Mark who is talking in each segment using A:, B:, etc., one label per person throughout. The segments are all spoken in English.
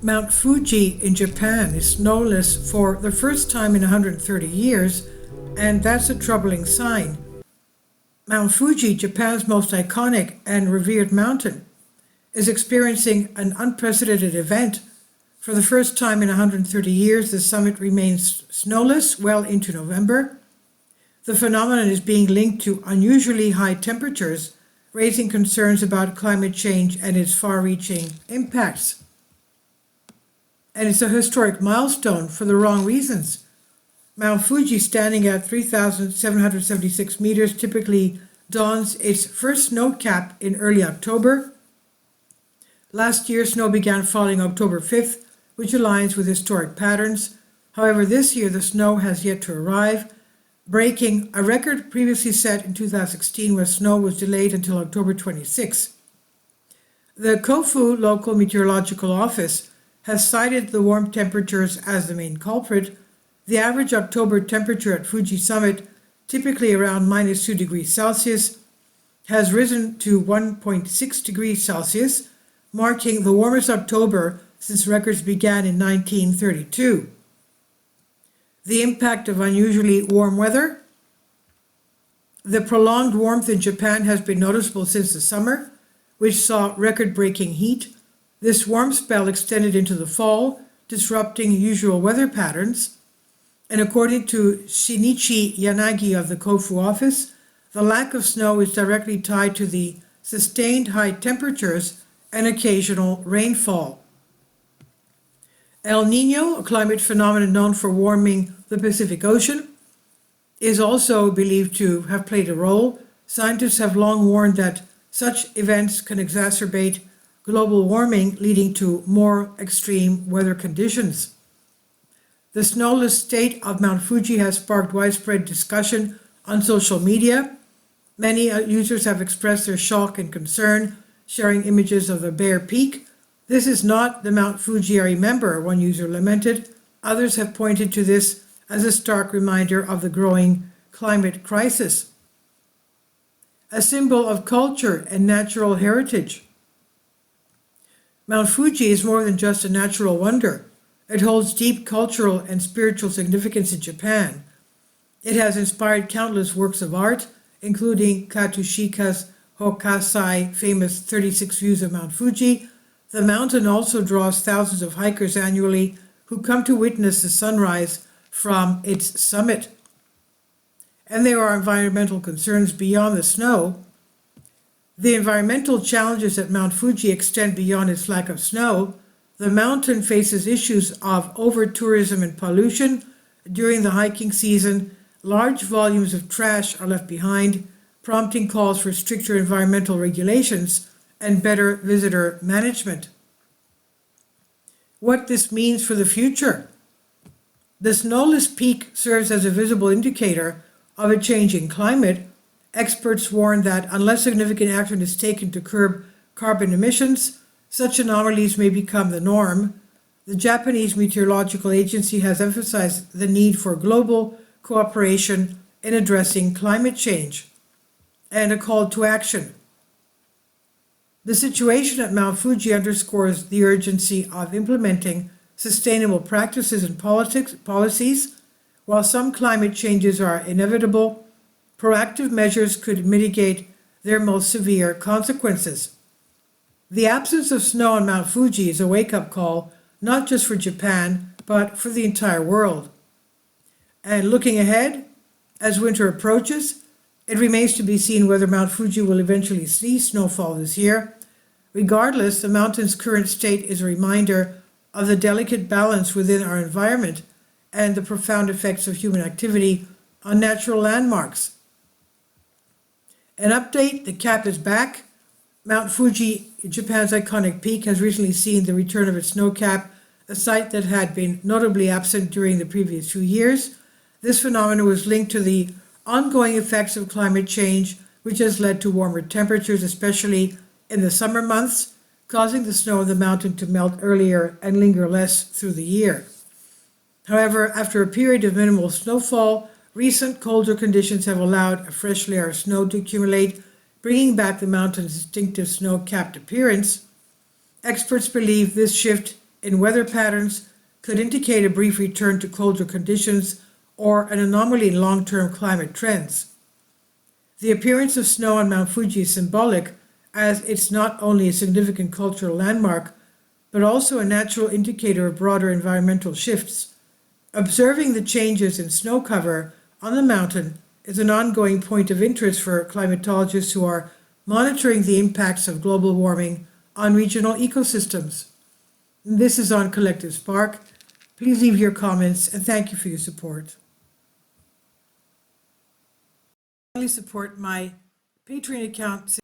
A: Mount Fuji in Japan is snowless for the first time in 130 years, and that's a troubling sign. Mount Fuji, Japan's most iconic and revered mountain, is experiencing an unprecedented event. For the first time in 130 years, the summit remains snowless well into November. The phenomenon is being linked to unusually high temperatures, raising concerns about climate change and its far-reaching impacts. And it's a historic milestone for the wrong reasons. Mount Fuji, standing at 3,776 meters, typically dons its first snow cap in early October. Last year, snow began falling October 5th, which aligns with historic patterns. However, this year the snow has yet to arrive, breaking a record previously set in 2016 where snow was delayed until October 26. The Kofu Local Meteorological Office has cited the warm temperatures as the main culprit. The average October temperature at Fuji summit, typically around -2 degrees Celsius, has risen to 1.6 degrees Celsius, marking the warmest October since records began in 1932. The impact of unusually warm weather. The prolonged warmth in Japan has been noticeable since the summer, which saw record-breaking heat. This warm spell extended into the fall, disrupting usual weather patterns. And according to Shinichi Yanagi of the Kofu office, the lack of snow is directly tied to the sustained high temperatures and occasional rainfall. El Niño, a climate phenomenon known for warming the Pacific Ocean, is also believed to have played a role. Scientists have long warned that such events can exacerbate global warming, leading to more extreme weather conditions. The snowless state of Mount Fuji has sparked widespread discussion on social media. Many users have expressed their shock and concern, sharing images of a bare peak. "This is not the Mount Fuji I remember," one user lamented. Others have pointed to this as a stark reminder of the growing climate crisis. A symbol of culture and natural heritage. Mount Fuji is more than just a natural wonder. It holds deep cultural and spiritual significance in Japan. It has inspired countless works of art, including Katsushika's Hokusai famous 36 views of Mount Fuji. The mountain also draws thousands of hikers annually who come to witness the sunrise from its summit. And there are environmental concerns beyond the snow. The environmental challenges at Mount Fuji extend beyond its lack of snow. The mountain faces issues of over-tourism and pollution. During the hiking season, large volumes of trash are left behind, prompting calls for stricter environmental regulations and better visitor management. What this means for the future. The snowless peak serves as a visible indicator of a changing climate. Experts warn that unless significant action is taken to curb carbon emissions, such anomalies may become the norm. The Japanese Meteorological Agency has emphasized the need for global cooperation in addressing climate change and a call to action. The situation at Mount Fuji underscores the urgency of implementing sustainable practices and policies. While some climate changes are inevitable, proactive measures could mitigate their most severe consequences. The absence of snow on Mount Fuji is a wake-up call, not just for Japan, but for the entire world. And looking ahead, as winter approaches, it remains to be seen whether Mount Fuji will eventually see snowfall this year. Regardless, the mountain's current state is a reminder of the delicate balance within our environment and the profound effects of human activity on natural landmarks. An update, the cap is back. Mount Fuji, Japan's iconic peak, has recently seen the return of its snow cap, a sight that had been notably absent during the previous few years. This phenomenon was linked to the ongoing effects of climate change, which has led to warmer temperatures, especially in the summer months, causing the snow on the mountain to melt earlier and linger less through the year. However, after a period of minimal snowfall, recent colder conditions have allowed a fresh layer of snow to accumulate, bringing back the mountain's distinctive snow-capped appearance. Experts believe this shift in weather patterns could indicate a brief return to colder conditions or an anomaly in long-term climate trends. The appearance of snow on Mount Fuji is symbolic, as it's not only a significant cultural landmark, but also a natural indicator of broader environmental shifts. Observing the changes in snow cover on the mountain is an ongoing point of interest for climatologists who are monitoring the impacts of global warming on regional ecosystems. This is on Collective Spark. Please leave your comments and thank you for your support. Support my Patreon account.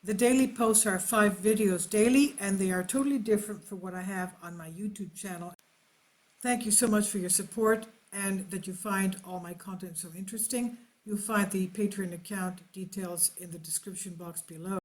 A: The daily posts are 5 videos daily, and they are totally different from what I have on my YouTube channel. Thank you so much for your support and that you find all my content so interesting. You'll find the Patreon account details in the description box below.